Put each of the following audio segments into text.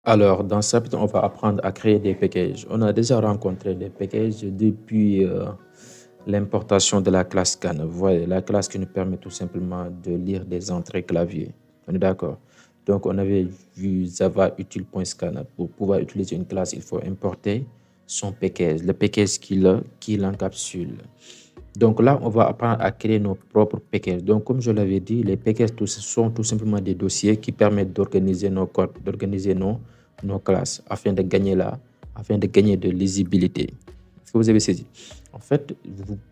Alors, dans ce chapitre, on va apprendre à créer des packages. On a déjà rencontré des packages depuis l'importation de la classe Scan. Vous voyez, la classe qui nous permet tout simplement de lire des entrées clavier. On est d'accord? Donc, on avait vu Java util.scan. Pour pouvoir utiliser une classe, il faut importer son package, le package qui l'encapsule. Donc là, on va apprendre à créer nos propres packages. Donc, comme je l'avais dit, les packages sont tout simplement des dossiers qui permettent d'organiser nos codes, d'organiser nos classes afin de gagner de lisibilité. Est-ce que vous avez saisi? En fait,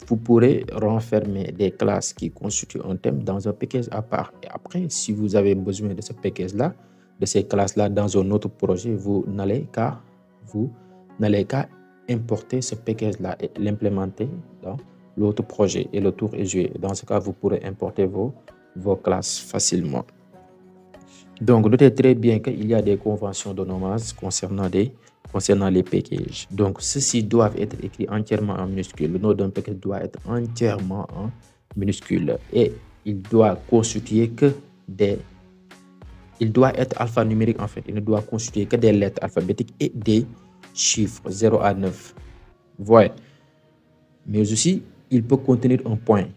vous pourrez renfermer des classes qui constituent un thème dans un package à part. Et après, si vous avez besoin de ce package-là, de ces classes-là dans un autre projet, vous n'allez qu'à importer ce package-là et l'implémenter dans l'autre projet et le tour est joué. Dans ce cas, vous pourrez importer vos classes facilement. Donc, notez très bien qu'il y a des conventions de nommage concernant les packages. Donc, ceux-ci doivent être écrits entièrement en minuscule. Le nom d'un package doit être entièrement en minuscule et il doit constituer il doit être alphanumérique en fait. Il ne doit constituer que des lettres alphabétiques et des chiffres 0 à 9. Voyez. Mais aussi, il peut contenir un point.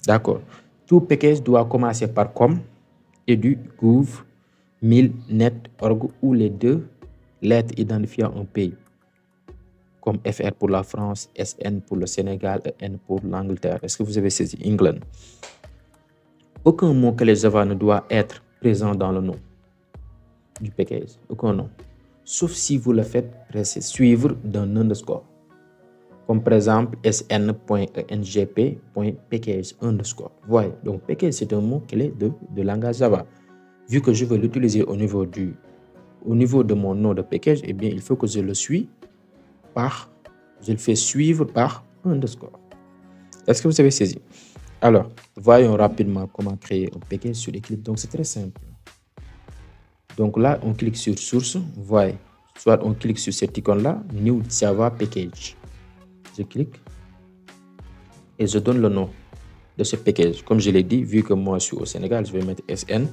D'accord. Tout package doit commencer par com, edu, gouv, mil, net, org ou les deux lettres identifiant un pays, comme FR pour la France, SN pour le Sénégal et N pour l'Angleterre. Est-ce que vous avez saisi? England. Aucun mot-clé Java ne doit être présent dans le nom du package. Aucun nom. Sauf si vous le faites suivre d'un underscore. Comme par exemple sn.ngp.package underscore. Voyez, donc package c'est un mot clé de langage Java. Vu que je veux l'utiliser au niveau de mon nom de package, eh bien il faut que je le fais suivre par underscore. Est-ce que vous avez saisi? Alors, voyons rapidement comment créer un package sur Eclipse. Donc c'est très simple. Donc là, on clique sur source, voyez, soit on clique sur cette icône-là, New Java Package. Je clique et je donne le nom de ce package. Comme je l'ai dit, vu que moi je suis au Sénégal, je vais mettre SN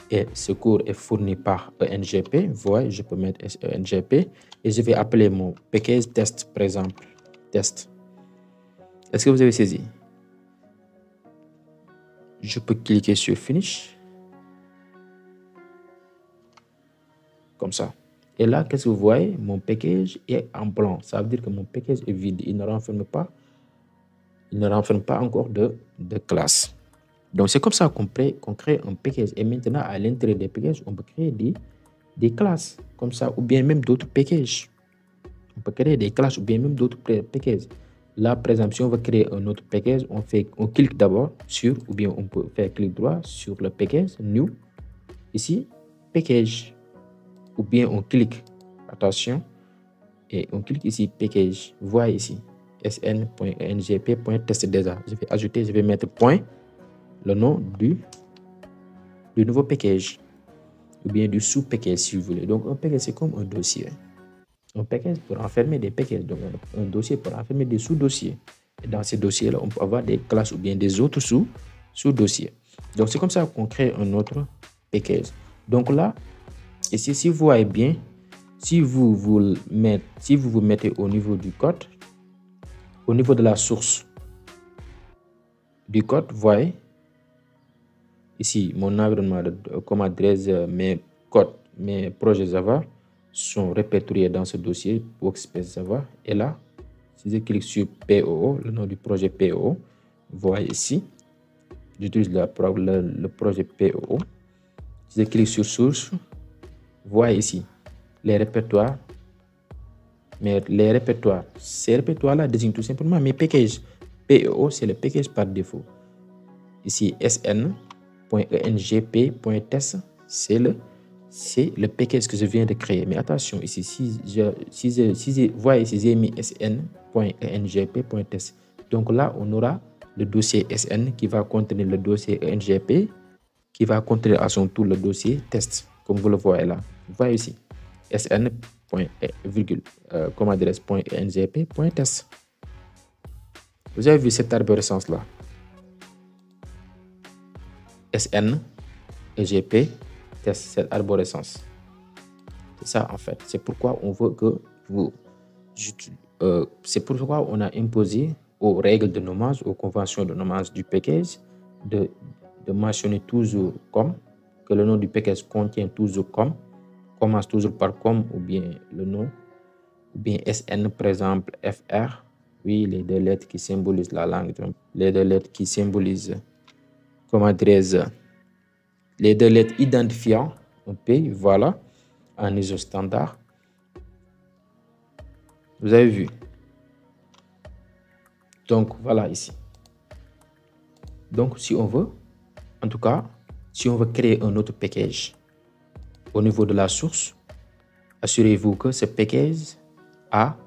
et ce cours est fourni par ENGP. Voyez, je peux mettre ENGP et je vais appeler mon package test, par exemple. Test. Est-ce que vous avez saisi? Je peux cliquer sur Finish. Comme ça. Et là, qu'est-ce que vous voyez? Mon package est en blanc. Ça veut dire que mon package est vide. Il ne renferme pas encore de classe. Donc, c'est comme ça qu'on crée un package. Et maintenant, à l'intérieur des packages, on peut créer des classes. Comme ça, ou bien même d'autres packages. On peut créer des classes ou bien même d'autres packages. Là, par exemple, si on veut créer un autre package, on clique d'abord sur, ou bien on peut faire clic droit sur le package, New. Ici, package. Ou bien on clique, attention, et on clique ici, package. Voyez ici, sn.ngp.test déjà. Je vais ajouter, je vais mettre point, le nom du nouveau package. Ou bien du sous-package si vous voulez. Donc un package, c'est comme un dossier. Un package pour enfermer des packages. Donc un dossier pour enfermer des sous-dossiers. Et dans ces dossiers-là, on peut avoir des classes ou bien des autres sous-dossiers. Donc c'est comme ça qu'on crée un autre package. Donc là, ici, si vous voyez bien, si vous vous mettez au niveau du code, au niveau de la source du code, vous voyez, ici, mon environnement comme adresse, mes projets Java sont répertoriés dans ce dossier Workspace Java. Et là, si je clique sur POO, le nom du projet POO, vous voyez ici, j'utilise le projet POO. Si je clique sur source, voyez ici les répertoires. Mais les répertoires, ces répertoires-là désignent tout simplement mes packages. PEO, c'est le package par défaut. Ici, sn.engp.test, c'est le le package que je viens de créer. Mais attention, ici, voyez ici, j'ai mis sn.ngp.test. Donc là, on aura le dossier sn qui va contenir le dossier ngp, qui va contenir à son tour le dossier test, comme vous le voyez là. Vous voyez ici, sn.ngp.test. Vous avez vu cette arborescence là? SN, EGP, test, cette arborescence. C'est ça en fait. C'est pourquoi on veut que vous... c'est pourquoi on a imposé aux règles de nommage, aux conventions de nommage du package de mentionner toujours comme, que le nom du package contient toujours comme, commence toujours par comme ou bien le nom, ou bien SN par exemple FR, oui, les deux lettres qui symbolisent la langue, les deux lettres qui symbolisent, comment dirais-je, les deux lettres identifiant un pays, voilà, en ISO standard. Vous avez vu? Donc, voilà ici. Donc, si on veut, en tout cas, si on veut créer un autre package au niveau de la source, assurez-vous que ce package a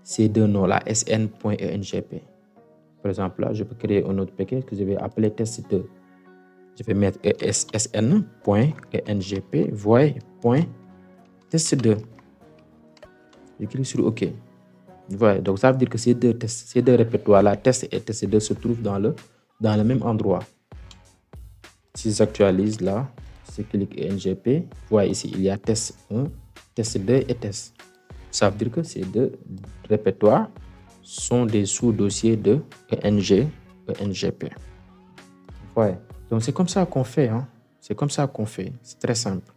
ces deux noms-là, sn.engp. Par exemple, là, je peux créer un autre package que je vais appeler test2. Je vais mettre sn.engp void.test2. Je clique sur OK. Voilà, donc ça veut dire que ces deux répertoires-là, test et test2, se trouvent dans le même endroit. Si j'actualise là, je clique ngp, voilà ici, il y a test1, test2 et test. Ça veut dire que ces deux répertoires sont des sous-dossiers de ngp. Ouais. Donc c'est comme ça qu'on fait. Hein. C'est comme ça qu'on fait. C'est très simple.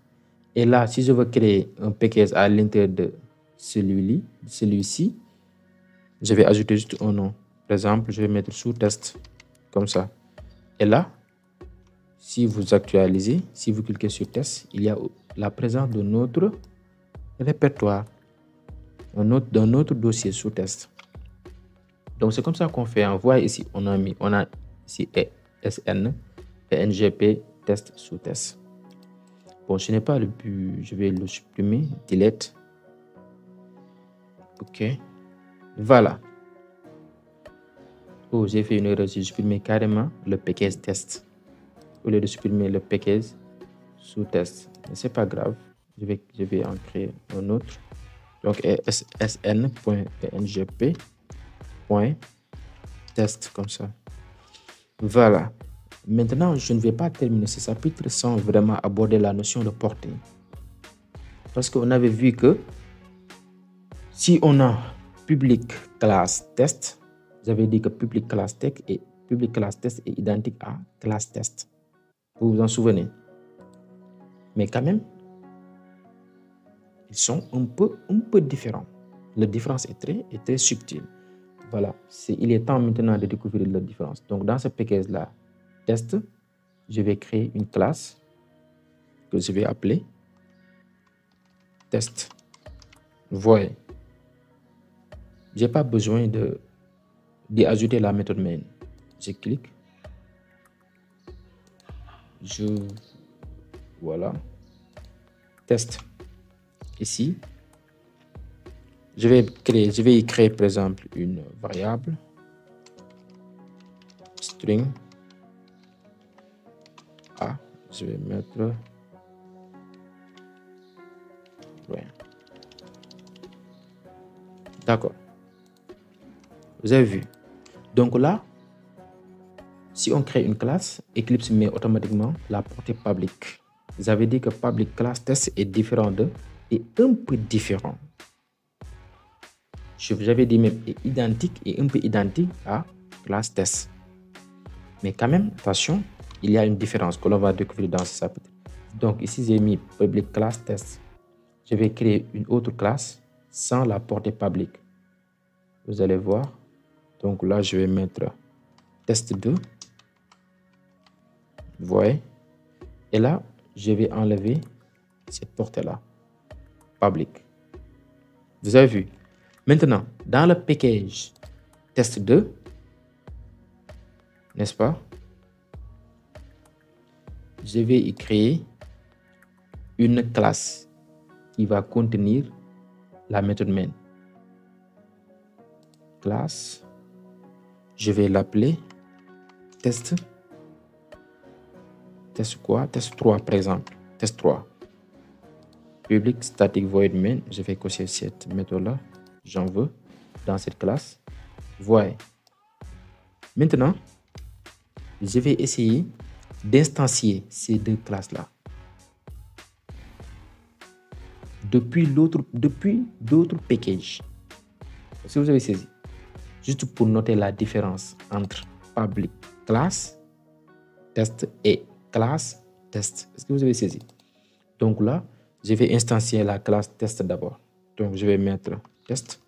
Et là, si je veux créer un package à l'intérieur de celui-ci, je vais ajouter juste un nom. Par exemple, je vais mettre sous-test comme ça. Et là, si vous actualisez, si vous cliquez sur test, il y a la présence de notre répertoire, d'un autre dossier sous test. Donc c'est comme ça qu'on fait. On voit ici, on a ici SN, ngp, test sous test. Bon, ce n'est pas le but, je vais le supprimer, delete. OK. Voilà. Oh, j'ai fait une erreur, j'ai supprimé carrément le package test au lieu de supprimer le package sous test. Mais c'est pas grave, je vais en créer un autre. Donc sn.ngp.test comme ça. Voilà. Maintenant, je ne vais pas terminer ce chapitre sans vraiment aborder la notion de portée. Parce qu'on avait vu que si on a public class test, j'avais dit que public class test est identique à class test. Vous vous en souvenez? Mais quand même, ils sont un peu différents. La différence est très subtile. Voilà, il est temps maintenant de découvrir la différence. Donc, dans ce package-là, test, je vais créer une classe que je vais appeler test. Vous voyez, je n'ai pas besoin d'y ajouter la méthode main. Je clique. Voilà. Test. Ici, je vais y créer par exemple une variable string A. Je vais mettre d'accord. Vous avez vu. Donc là, si on crée une classe, Eclipse met automatiquement la portée public. Vous avez dit que public class test est différent est un peu différent. J'avais dit même est identique et un peu identique à class test. Mais quand même, attention, il y a une différence que l'on va découvrir dans ce chapitre. Donc ici, j'ai mis public class test. Je vais créer une autre classe sans la portée public. Vous allez voir. Donc là, je vais mettre test2. Vous voyez? Et là, je vais enlever cette portée-là. Public. Vous avez vu? Maintenant, dans le package test2, n'est-ce pas? Je vais y créer une classe qui va contenir la méthode main. Classe. Je vais l'appeler test. Test quoi? Test 3 par exemple. Test 3. Public static void main. Je vais cocher cette méthode-là. J'en veux dans cette classe. Voyez. Maintenant, je vais essayer d'instancier ces deux classes-là. depuis d'autres packages. Est-ce que vous avez saisi? Juste pour noter la différence entre public class test et classe test. Est-ce que vous avez saisi? Donc là, je vais instancier la classe test d'abord. Donc je vais mettre test.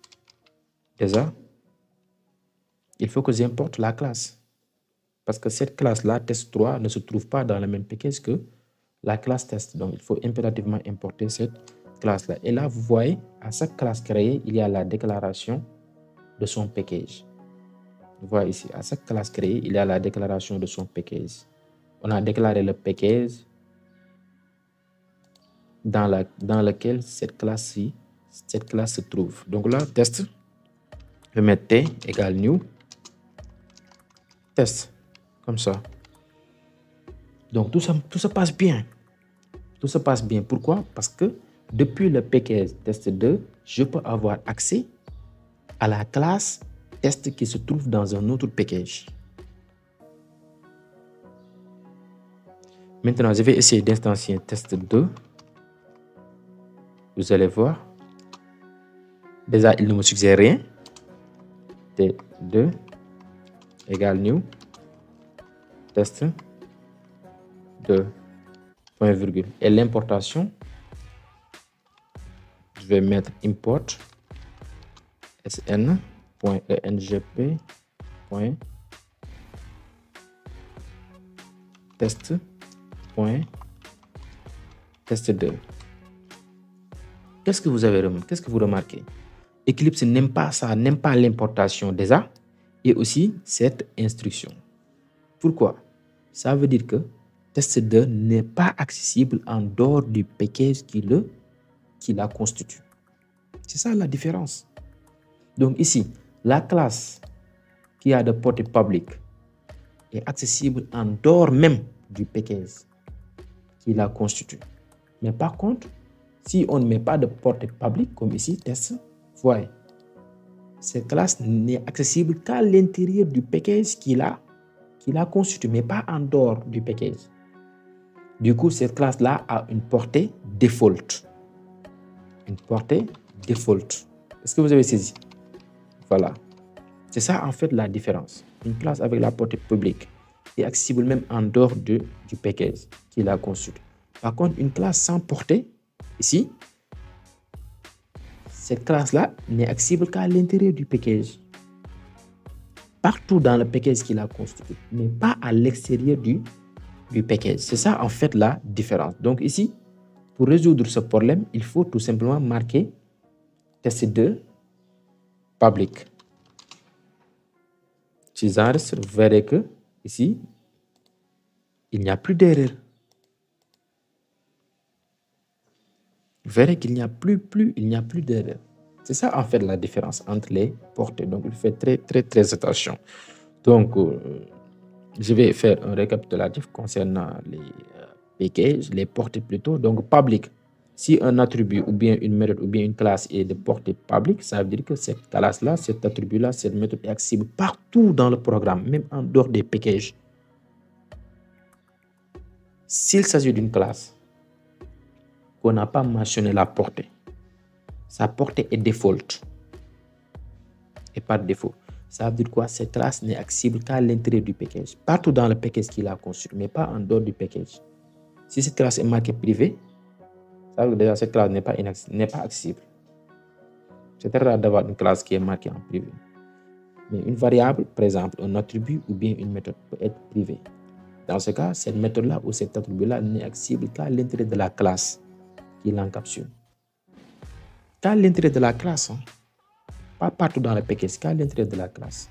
Déjà, il faut que j'importe la classe. Parce que cette classe-là, test3, ne se trouve pas dans le même package que la classe test. Donc il faut impérativement importer cette classe-là. Et là, vous voyez, à chaque classe créée, il y a la déclaration de son package. Vous voyez ici, à chaque classe créée, il y a la déclaration de son package. On a déclaré le package dans lequel cette classe se trouve. Donc là, test, je vais mettre t égale new test, comme ça. Donc tout se passe bien. Tout se passe bien. Pourquoi? Parce que depuis le package test2, je peux avoir accès à la classe test qui se trouve dans un autre package. Maintenant, je vais essayer d'instancier test2. Vous allez voir. Déjà, il ne me suggère rien. T2 égale new test 2 point virgule. Et l'importation, je vais mettre import sn.engp.test.test2. Qu'est-ce que vous remarquez? Eclipse n'aime pas ça, n'aime pas l'importation déjà et aussi cette instruction. Pourquoi? Ça veut dire que test2 n'est pas accessible en dehors du package qui la constitue. C'est ça la différence. Donc ici, la classe qui a de portée publique est accessible en dehors même du package qui la constitue. Mais par contre, si on ne met pas de portée publique, comme ici, test, voyez, cette classe n'est accessible qu'à l'intérieur du package qui la constitue, mais pas en dehors du package. Du coup, cette classe-là a une portée default. Une portée default. Est-ce que vous avez saisi? Voilà. C'est ça, en fait, la différence. Une classe avec la portée publique est accessible même en dehors du package qui la constitue. Par contre, une classe sans portée, ici, cette classe-là n'est accessible qu'à l'intérieur du package. Partout dans le package qui la constitue, mais pas à l'extérieur du package. C'est ça, en fait, la différence. Donc ici, pour résoudre ce problème, il faut tout simplement marquer test2 public. Si j'enregistre, vous verrez que ici, il n'y a plus d'erreur. Vous verrez qu'il n'y a plus d'erreur. C'est ça, en fait, la différence entre les portées. Donc, il fait très attention. Donc, je vais faire un récapitulatif concernant les packages, les portées plutôt. Donc, public, si un attribut ou bien une méthode ou bien une classe est de portée publique, ça veut dire que cette classe-là, cet attribut-là, cette méthode est accessible partout dans le programme, même en dehors des packages. S'il s'agit d'une classe qu'on n'a pas mentionné la portée, sa portée est default et par défaut. Ça veut dire quoi? Cette classe n'est accessible qu'à l'intérieur du package, partout dans le package qu'il a conçu, mais pas en dehors du package. Si cette classe est marquée privée, ça veut dire que déjà cette classe n'est pas accessible. C'est très rare d'avoir une classe qui est marquée en privé. Mais une variable, par exemple, un attribut ou bien une méthode peut être privée. Dans ce cas, cette méthode-là ou cet attribut-là n'est accessible qu'à l'intérieur de la classe qui l'encapsule. Qu'à l'intérieur de la classe, hein. Pas partout dans le package, qu'à l'intérieur de la classe.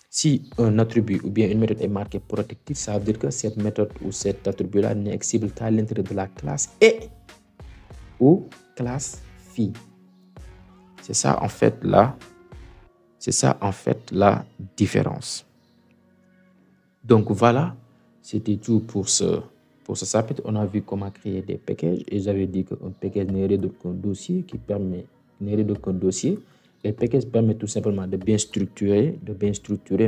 Si un attribut ou bien une méthode est marquée protective, ça veut dire que cette méthode ou cet attribut-là n'est accessible qu'à l'intérieur de la classe et ou classe fille. C'est ça en fait la différence. Donc voilà, c'était tout pour ce chapitre. On a vu comment créer des packages et j'avais dit qu'un package n'est rien d'autre qu'un dossier Les packages permettent tout simplement de bien structurer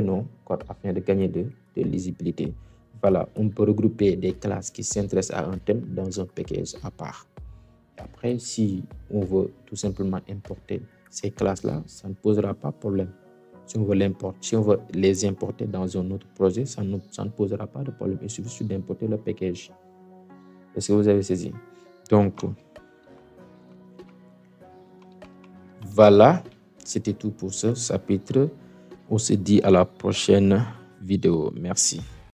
nos codes afin de gagner de lisibilité. Voilà, on peut regrouper des classes qui s'intéressent à un thème dans un package à part. Après, si on veut tout simplement importer ces classes-là, ça ne posera pas de problème. Si on veut les importer dans un autre projet, ça ne posera pas de problème. Il suffit juste d'importer le package. Est-ce que vous avez saisi? Donc, voilà, c'était tout pour ce chapitre. On se dit à la prochaine vidéo. Merci.